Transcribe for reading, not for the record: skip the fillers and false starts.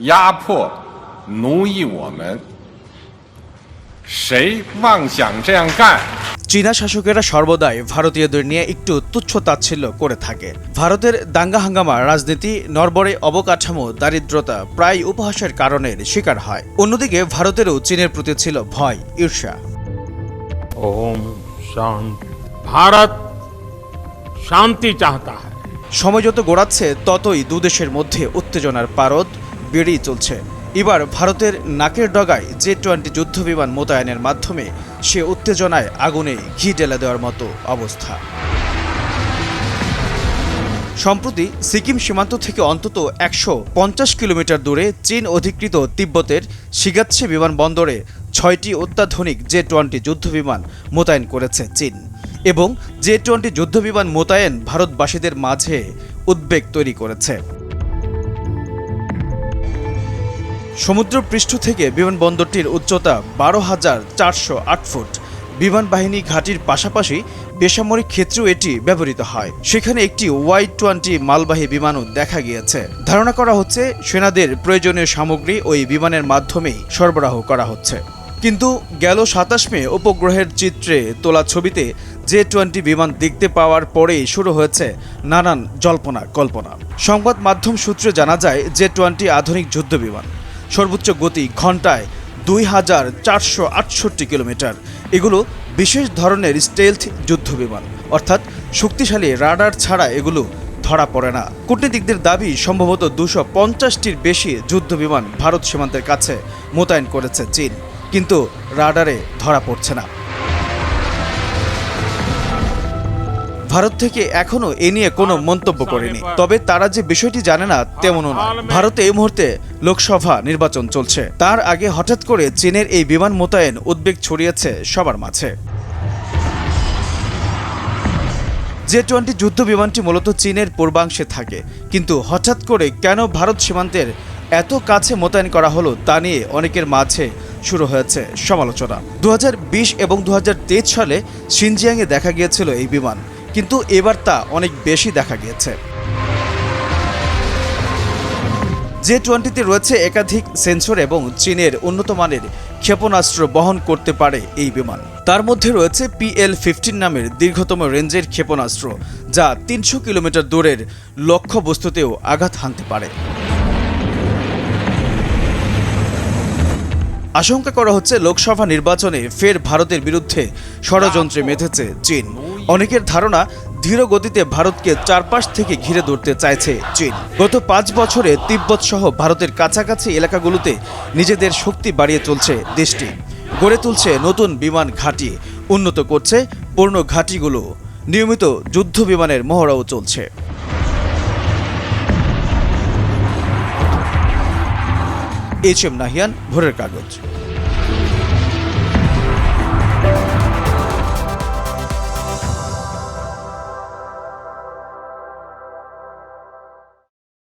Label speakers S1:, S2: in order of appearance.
S1: 压迫、奴役我们。谁妄想这样干？
S2: চীনা শাসকেরা সর্বদাই ভারতীয়দের নিয়ে একটু তুচ্ছ-তাচ্ছিল্য করে থাকে। ভারতের দাঙ্গা হাঙ্গামা, রাজনীতি, নড়বড়ে অবকাঠামো, দারিদ্রতা প্রায় উপহাসের কারণের শিকার হয়। অন্যদিকে ভারতেরও চীনের প্রতি ছিল ভয়, ঈর্ষা।
S3: ओम शांति। भारत शांति चाहता है।
S2: সময় যত গড়াচ্ছে ততই দুদেশের মধ্যে উত্তেজনার পারদ বেড়েই চলছে। এবার ভারতের নাকের ডগায় J-20 যুদ্ধবিমান মোতায়েনের মাধ্যমে সে উত্তেজনায় আগুনে ঘি ঢেলে দেওয়ার মতো অবস্থা। সম্প্রতি সিকিম সীমান্ত থেকে অন্তত 150 কিলোমিটার দূরে চীন অধিকৃত তিব্বতের শিগাৎসে বিমানবন্দরে 6টি অত্যাধুনিক J-20 যুদ্ধবিমান মোতায়েন করেছে চীন। এবং J-20 যুদ্ধবিমান মোতায়েন ভারতবাসীদের মাঝে উদ্বেগ তৈরি করেছে। সমুদ্রপৃষ্ঠ থেকে বিমানবন্দরটির উচ্চতা 12,408 ফুট। বিমান বাহিনী ঘাঁটির পাশাপাশি বেসামরিক ক্ষেত্রেও এটি ব্যবহৃত হয়। সেখানে একটি Y-20 মালবাহী বিমানও দেখা গিয়েছে। ধারণা করা হচ্ছে সেনাদের প্রয়োজনীয় সামগ্রী ওই বিমানের মাধ্যমেই সরবরাহ করা হচ্ছে। কিন্তু গেল 27 মে উপগ্রহের চিত্রে তোলা ছবিতে J-20 বিমান দেখতে পাওয়ার পরেই শুরু হয়েছে নানান জল্পনা কল্পনা। সংবাদ মাধ্যম সূত্রে জানা যায় J-20 আধুনিক যুদ্ধ বিমান, সর্বোচ্চ গতি ঘন্টায় 2,468 কিলোমিটার। এগুলো বিশেষ ধরনের স্টেলথ যুদ্ধবিমান, অর্থাৎ শক্তিশালী রাডার ছাড়া এগুলো ধরা পড়ে না। কূটনীতিকদের দাবি সম্ভবত 250টির বেশি যুদ্ধবিমান ভারত সীমান্তের কাছে মোতায়েন করেছে চীন, কিন্তু রাডারে ধরা পড়ছে না। ভারত থেকে এখনো এ নিয়ে কোনো মন্তব্য করেনি। তবে তারা যে বিষয়টি জানে না তেমনও না। ভারতে এই মুহূর্তে লোকসভা নির্বাচন চলছে। তার আগে হঠাৎ করে চীনের এই বিমান মোতায়েন উদ্বেগ ছড়িয়েছে সবার মাঝে। J-20 যুদ্ধ বিমানটি মূলত চীনের পূর্বাংশে থাকে, কিন্তু হঠাৎ করে কেন ভারত সীমান্তের এত কাছে মোতায়েন করা হলো তা নিয়ে অনেকের মাঝে শুরু হয়েছে সমালোচনা। 2020 এবং 2023 সালে শিনজিয়াংয়ে দেখা গিয়েছিল এই বিমান, কিন্তু এবার তা অনেক বেশি দেখা গিয়েছে। J-20-তে রয়েছে একাধিক সেন্সর এবং চীনের উন্নত মানের ক্ষেপণাস্ত্র বহন করতে পারে এই বিমান। তার মধ্যে রয়েছে PL-15 নামের দীর্ঘতম রেঞ্জের ক্ষেপণাস্ত্র, যা 300 কিলোমিটার দূরের লক্ষ্যবস্তুতেও আঘাত হানতে পারে। আশঙ্কা করা হচ্ছে লোকসভা নির্বাচনে ফের ভারতের বিরুদ্ধে ষড়যন্ত্রে মেতেছে চীন। অনেকের ধারণা ধীর গতিতে ভারতকে চারপাশ থেকে ঘিরে ধরতে চাইছে চীন। গত 5 বছরে তিব্বত সহ ভারতের কাছাকাছি এলাকাগুলোতে নিজেদের শক্তি বাড়িয়ে চলছে দেশটি। গড়ে তুলছে নতুন বিমান ঘাঁটি, উন্নত করছে পুরনো ঘাঁটিগুলো, নিয়মিত যুদ্ধ বিমানের মহড়াও চলছে। HM নাহিয়ান, ভোরের কাগজ।